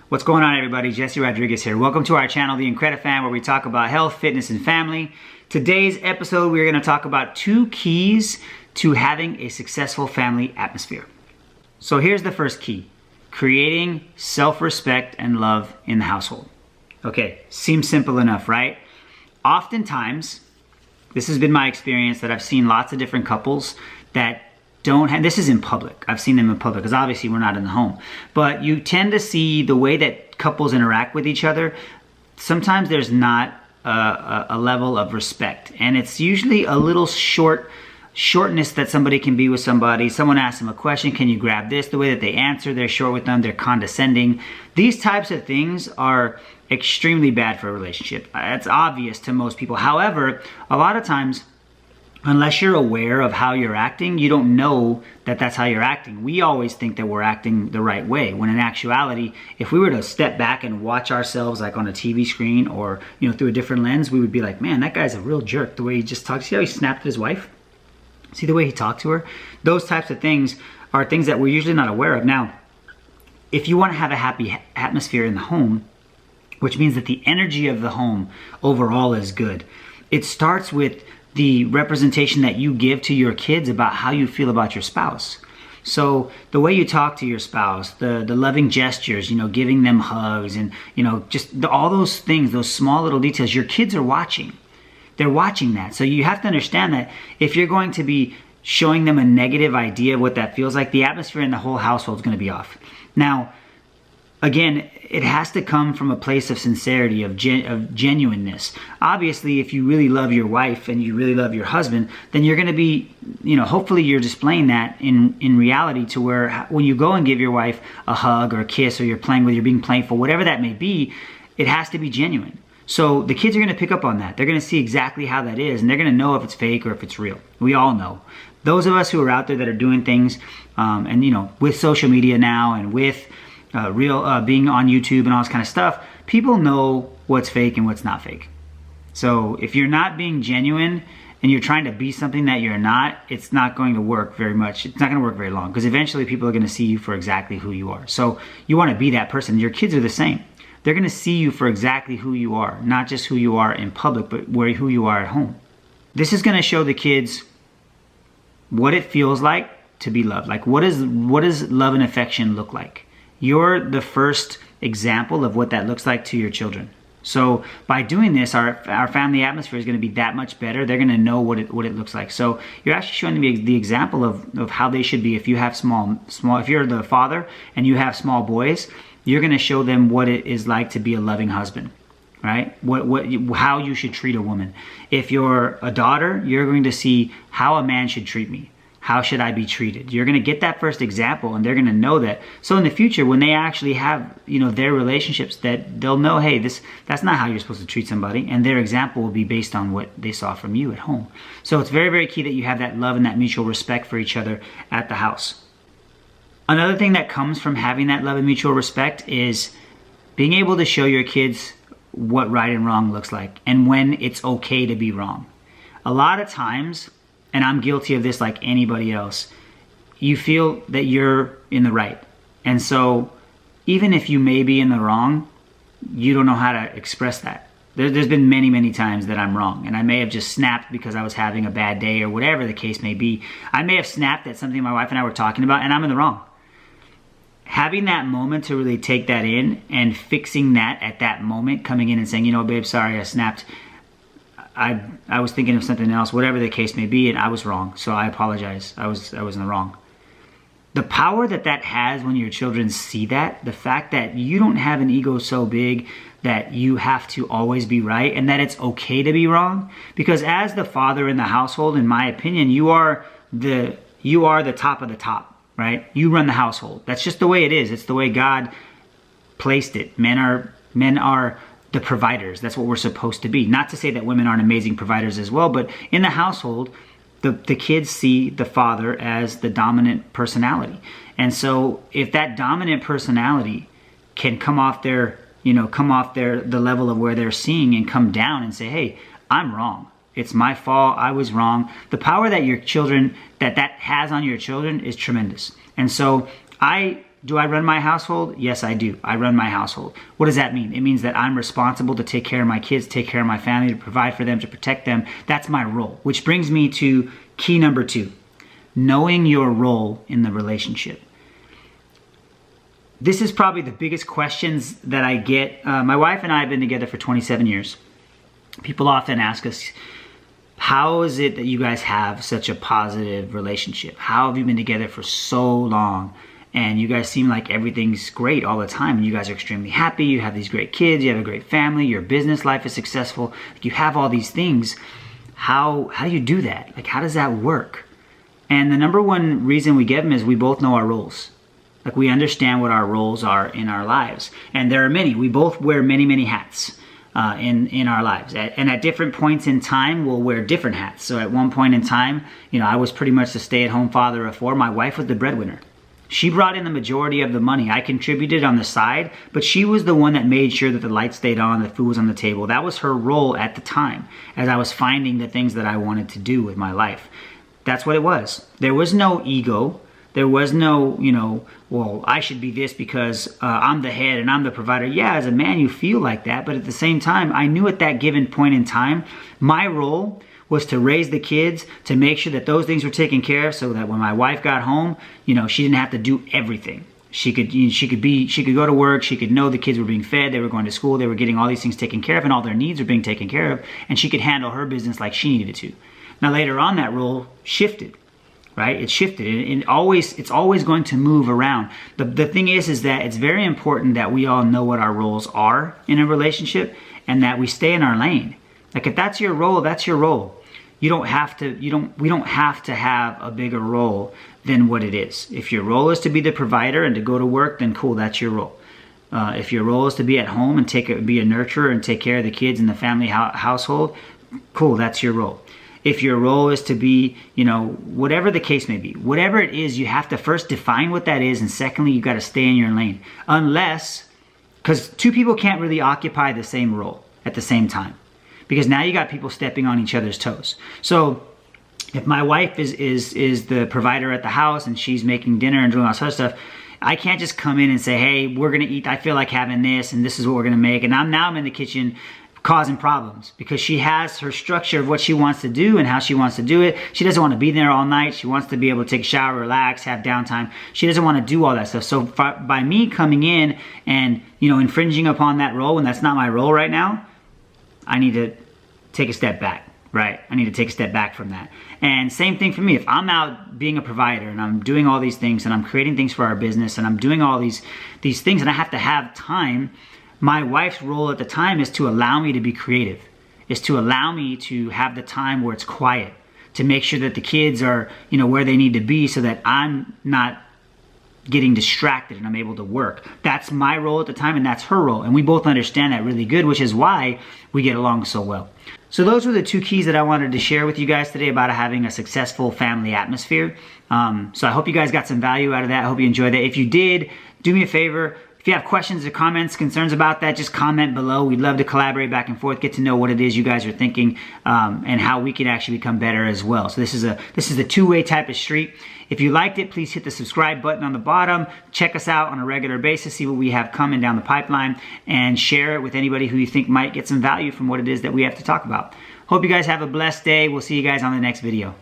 What's going on, everybody? Jesse Rodriguez here. Welcome to our channel, The Incredifam, where we talk about health, fitness, and family. Today's episode, we're going to talk about 2 keys to having a successful family atmosphere. So here's the first key: creating self-respect and love in the household. Okay, seems simple enough, right? Oftentimes, this has been my experience that I've seen lots of different couples that don't have, this is in public. I've seen them in public because obviously we're not in the home. But you tend to see the way that couples interact with each other. Sometimes there's not a level of respect. And it's usually a little shortness that somebody can be with somebody. Someone asks them a question, can you grab this? The way that they answer, they're short with them, they're condescending. These types of things are extremely bad for a relationship. It's obvious to most people. However, a lot of times, unless you're aware of how you're acting, you don't know that that's how you're acting. We always think that we're acting the right way, when in actuality, if we were to step back and watch ourselves like on a TV screen or through a different lens, we would be like, man, that guy's a real jerk. The way he just talks. See how he snapped at his wife? See the way he talked to her? Those types of things are things that we're usually not aware of. Now, if you want to have a happy atmosphere in the home, which means that the energy of the home overall is good, it starts with the representation that you give to your kids about how you feel about your spouse. So the way you talk to your spouse, the loving gestures, giving them hugs and, all those things, those small little details, your kids are watching. They're watching that. So you have to understand that if you're going to be showing them a negative idea of what that feels like, the atmosphere in the whole household is going to be off. Now, again, it has to come from a place of sincerity, of genuineness. Obviously, if you really love your wife and you really love your husband, then you're going to be, hopefully you're displaying that in reality, to where when you go and give your wife a hug or a kiss, or you're being playful, whatever that may be, it has to be genuine. So the kids are going to pick up on that. They're going to see exactly how that is, and they're going to know if it's fake or if it's real. We all know. Those of us who are out there that are doing things, and with social media now and with being on YouTube and all this kind of stuff, people know what's fake and what's not fake. So if you're not being genuine and you're trying to be something that you're not, it's not going to work very much. It's not going to work very long, because eventually people are going to see you for exactly who you are. So you want to be that person. Your kids are the same. They're going to see you for exactly who you are, not just who you are in public, but who you are at home. This is going to show the kids what it feels like to be loved. Like, what does love and affection look like? You're the first example of what that looks like to your children. So by doing this, our family atmosphere is going to be that much better. They're going to know what it looks like. So you're actually showing them the example of how they should be. If you have if you're the father and you have small boys, you're going to show them what it is like to be a loving husband, right? How you should treat a woman. If you're a daughter, you're going to see how a man should treat me. How should I be treated? You're going to get that first example, and they're going to know that. So in the future, when they actually have, their relationships, that they'll know, hey, that's not how you're supposed to treat somebody, and their example will be based on what they saw from you at home. So it's very, very key that you have that love and that mutual respect for each other at the house. Another thing that comes from having that love and mutual respect is being able to show your kids what right and wrong looks like, and when it's okay to be wrong. A lot of times, and I'm guilty of this like anybody else, you feel that you're in the right. And so even if you may be in the wrong, you don't know how to express that. There's been many, many times that I'm wrong, and I may have just snapped because I was having a bad day or whatever the case may be. I may have snapped at something my wife and I were talking about, and I'm in the wrong. Having that moment to really take that in and fixing that at that moment, coming in and saying, babe, sorry, I snapped. I was thinking of something else, whatever the case may be, and I was wrong. So I apologize. I was in the wrong. The power that has when your children see that, the fact that you don't have an ego so big that you have to always be right, and that it's okay to be wrong. Because as the father in the household, in my opinion, you are the top of the top, right? You run the household. That's just the way it is. It's the way God placed it. Men are the providers. That's what we're supposed to be. Not to say that women aren't amazing providers as well, but in the household, the kids see the father as the dominant personality. And so if that dominant personality can come off the level of where they're seeing and come down and say, hey, I'm wrong. It's my fault. I was wrong. The power that your children, that has on your children is tremendous. And so I Do I run my household? Yes, I do. I run my household. What does that mean? It means that I'm responsible to take care of my kids, take care of my family, to provide for them, to protect them. That's my role, which brings me to key number 2, knowing your role in the relationship. This is probably the biggest questions that I get. My wife and I have been together for 27 years. People often ask us, how is it that you guys have such a positive relationship? How have you been together for so long? And you guys seem like everything's great all the time. You guys are extremely happy. You have these great kids. You have a great family. Your business life is successful. You have all these things. How do you do that? Like, how does that work? And the number one reason we give them is we both know our roles. Like, we understand what our roles are in our lives. And there are many. We both wear many, many hats in our lives. And at different points in time, we'll wear different hats. So at one point in time, I was pretty much the stay-at-home father of 4. My wife was the breadwinner. She brought in the majority of the money. I contributed on the side, but she was the one that made sure that the lights stayed on, the food was on the table. That was her role at the time, as I was finding the things that I wanted to do with my life. That's what it was. There was no ego. There was no, well, I should be this because I'm the head and I'm the provider. Yeah, as a man, you feel like that. But at the same time, I knew at that given point in time, my role was to raise the kids, to make sure that those things were taken care of so that when my wife got home, she didn't have to do everything. She could go to work, she could know the kids were being fed, they were going to school, they were getting all these things taken care of, and all their needs were being taken care of, and she could handle her business like she needed to. Now later on, that role shifted. Right? It shifted. It's always going to move around. The thing is that it's very important that we all know what our roles are in a relationship and that we stay in our lane. Like, if that's your role, that's your role. We don't have to have a bigger role than what it is. If your role is to be the provider and to go to work, then cool, that's your role. If your role is to be at home and be a nurturer and take care of the kids in the family household, cool, that's your role. If your role is to be, whatever the case may be, whatever it is, you have to first define what that is, and secondly, you got to stay in your lane. Because 2 people can't really occupy the same role at the same time. Because now you got people stepping on each other's toes. So if my wife is the provider at the house and she's making dinner and doing all sorts of stuff, I can't just come in and say, hey, we're going to eat, I feel like having this, and this is what we're going to make. And I'm in the kitchen causing problems because she has her structure of what she wants to do and how she wants to do it. She doesn't want to be there all night. She wants to be able to take a shower, relax, have downtime. She doesn't want to do all that stuff. So by me coming in and, infringing upon that role when that's not my role right now, I need to take a step back, right? I need to take a step back from that. And same thing for me. If I'm out being a provider and I'm doing all these things and I'm creating things for our business and I'm doing all these things and I have to have time, my wife's role at the time is to allow me to be creative, is to allow me to have the time where it's quiet, to make sure that the kids are, where they need to be so that I'm not getting distracted and I'm able to work. That's my role at the time and that's her role. And we both understand that really good, which is why we get along so well. So those were the 2 keys that I wanted to share with you guys today about having a successful family atmosphere. So I hope you guys got some value out of that. I hope you enjoyed that. If you did, do me a favor. If you have questions or comments, concerns about that, just comment below. We'd love to collaborate back and forth, get to know what it is you guys are thinking, and how we can actually become better as well. So this is a two-way type of street. If you liked it, please hit the subscribe button on the bottom. Check us out on a regular basis, see what we have coming down the pipeline, and share it with anybody who you think might get some value from what it is that we have to talk about. Hope you guys have a blessed day. We'll see you guys on the next video.